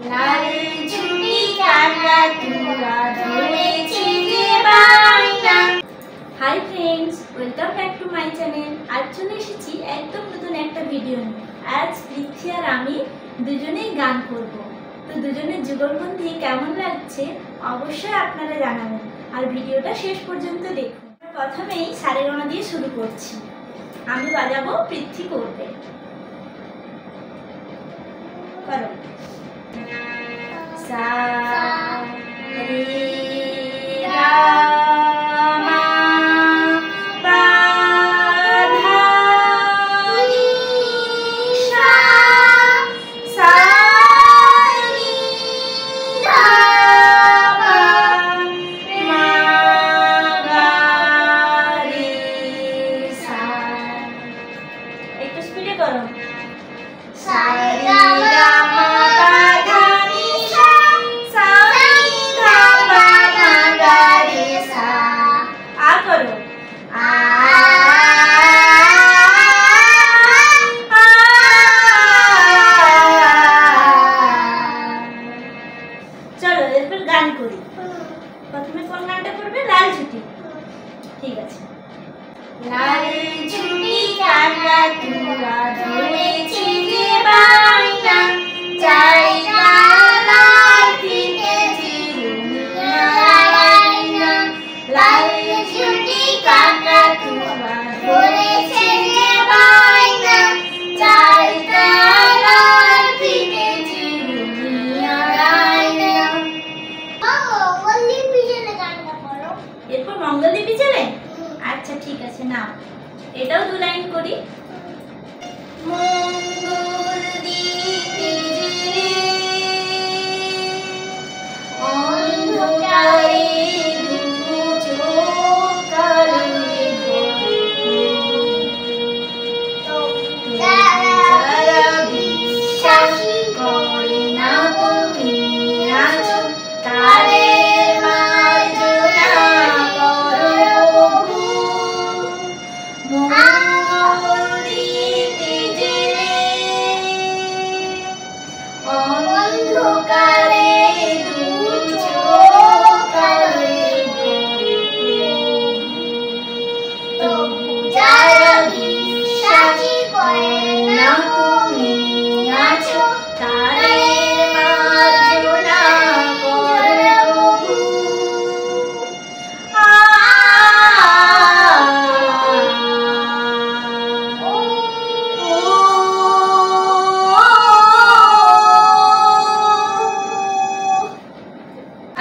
লাল ঝুঁটি কাকাতুয়া ধরেছে যে বায়না। Hi friends, welcome back to my channel. আজ চলে এসেছি একদম নতুন একটা ভিডিও নিয়ে। আজ পৃথ্বী আর আমি দুজনেই গান করব। তো দুজনের যুগলবন্দি কেমন লাগছে অবশ্যই আপনারা জানাবেন, আর ভিডিওটা শেষ পর্যন্ত দেখুন। প্রথমেই সারেগামা দিয়ে শুরু করছি। আমি বাজাবো, পৃথ্বী করবে। করো। সা রে গা মা পা ধা নি সা, সা নি ধা পা মা গা রে সা। একটু স্পিডে করো। সা রে গা মা পা ধা নি সা, সা নি ধা পা মা গা রে সা। আ করো। আ চলো এরপর গান করি। প্রথমে কোন গানটা করবে? লাল ঝুঁটি। ঠিক আছে। লাল ঝুঁটি কাকাতুয়া ধরেছে যে বায়না, চাই লাল ফিতে চিরুনিয়া। লাল ঝুঁটি কাকাতুয়া ধরেছে যে বায়না, চাই লাল ফিতে চিরুনিয়া। এরপর মঙ্গলদীপী চলে। আচ্ছা ঠিক আছে, নাও এটাও দু লাইন করি। মঙ্গলদীপী জেলে অন্ধকারে দু চোখ কালোয় ভরা, যারা বিশ্বাস করে না তুমি আছো, তাদের মার্জনা করো প্রভু। মঙ্গলদীপী জেলে অন্ধকারে দু চোখ কালোয় ভরা, তবু যারা বিশ্বাস করে না তুমি আছো, তাদের মার্জনা করো প্রভু।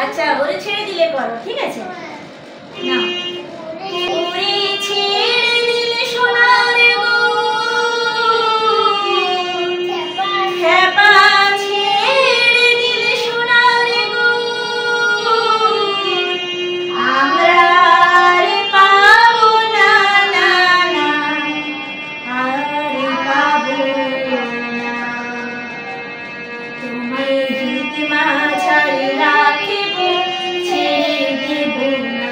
আচ্ছা, ওরে ছেড়ে দিলে করো, ঠিক আছে? না, ওরে ছেড়ে দিলে সোনার গুণ, খেপা ছেড়ে দিলে সোনার গুণ, আমরা আর পাবো না, না না, আর পাবো না। তোমায় হৃদ মাঝারে রাখিব, ছেড়ে দেব না।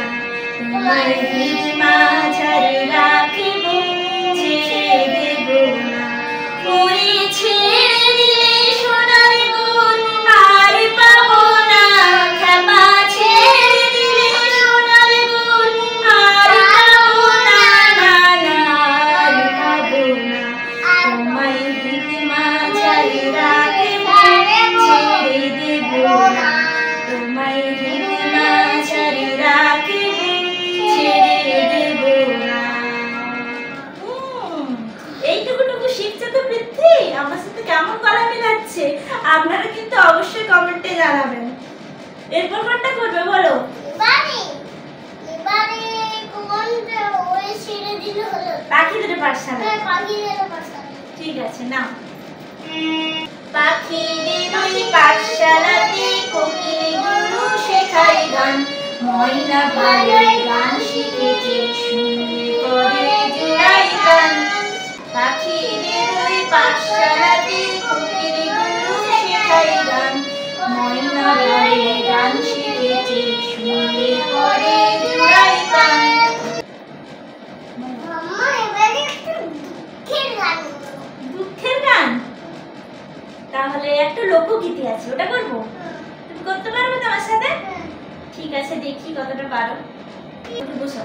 তোমায় হৃদ মাঝারে রাখিব, ছেড়ে দেব না। ওরে ছেড়ে দিলে সোনার গুণ, আর পাবো না। খেপা ছেড়ে দিলে সোনার গুণ, আর পাবো না, না না, আর পাবো না। তোমায় হৃদ মাঝারে রাখিব, ছেড়ে দেব না। তোমায় হৃদ মাঝারে রাখিব, ছেড়ে দেব না। এইটুকুটুকু শিখছে তো পৃথ্বী। আমার সাথে কেমন গলা মিলাচ্ছে আপনারা কিন্তু অবশ্যই কমেন্টে জানাবেন। এরপর কোনটা করবে বলো? পাখিদের পাঠশালা। ঠিক আছে, নাও। পাখিদের ওই পাঠশালাতে কোকিল গুরু শেখায় গান, ময়না ভালোই গান শিখেছে, শুনলে করে জোড়াই গান। পাখিদের ওই পাঠশালাতে কোকিল গুরু শেখায় গান, ময়না ভালোই গান শিখেছে, শুনলে করে জোড়াই গান। দুঃখের গান? তাহলে একটা লোকগীতি আছে, ওটা করবে? সাথে? ঠিক আছে, দেখি কতটা পারো। বসো।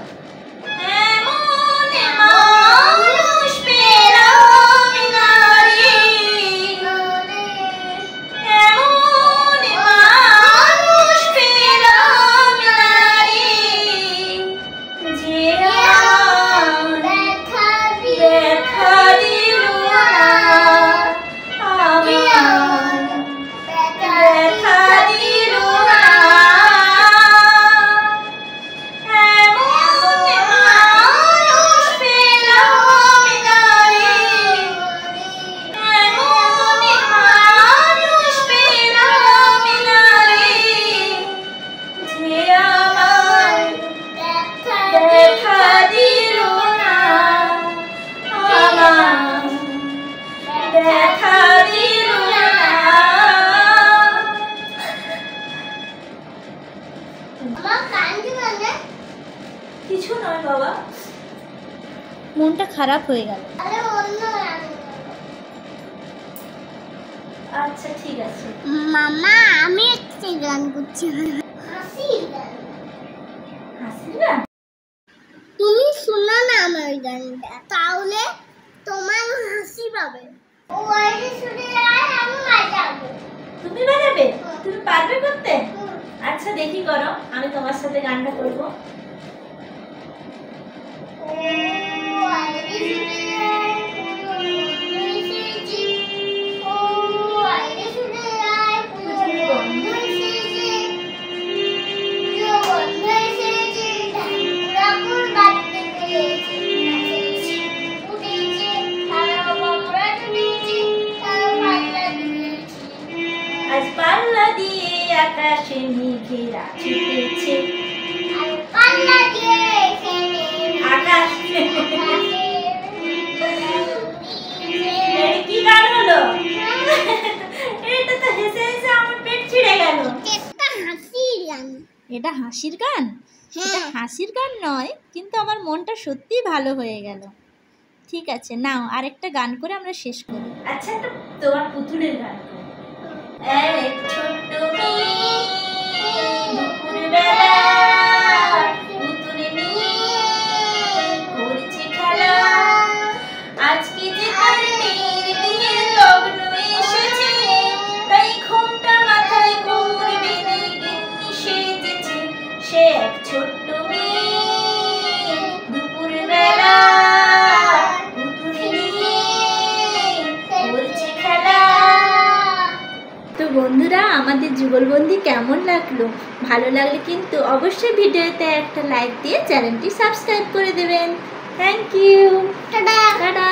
কিছু নয় বাবা, মনটা খারাপ হয়ে গেল। আচ্ছা ঠিক আছে মামা, আমি একটা গান করছি, হাসির গান। হাসির গান? তুমি শোনো না আমার গানটা, তাহলে তোমার হাসি পাবে। ও আইলে শুনে যায়, আমি বাজাবো। তুমি বাজাবে? তুমি পারবে করতে? আচ্ছা দেখি করো, আমি তোমার সাথে গানটা করবো। আজ পাল্লা দিয়ে আকাশে মেঘেরা ছুটেছে, আকাশে। কি গান হলো? এটা তো হেসে হেসে আমার পেট ছিঁড়ে গেল। এটা হাসির গান? এটা হাসির গান নয়, কিন্তু আমার মনটা সত্যিই ভালো হয়ে গেল। ঠিক আছে, নাও আরেকটা গান করে আমরা শেষ করি। আচ্ছা, একটা তোমার পুতুলের গান করো। এক ছোট্ট মেয়ে দুপুরবেলা পুতুল নিয়ে করছে খেলা, আজকে যে তার মেয়ের বিয়ের লগ্ন এসেছে, তাই ঘোমটা মাথায় কোমর বেঁধে গিন্নি সেজেছে। সে এক ছোট্ট মেয়ে দুপুরবেলা পুতুল নিয়ে করছে খেলা। তো বন্ধুরা, আমাদের যুগলবন্দি কেমন লাগলো? ভালো লাগলে কিন্তু অবশ্যই ভিডিওতে একটা লাইক দিয়ে চ্যানেলটি সাবস্ক্রাইব করে দেবেন। Thank you. Tata tata.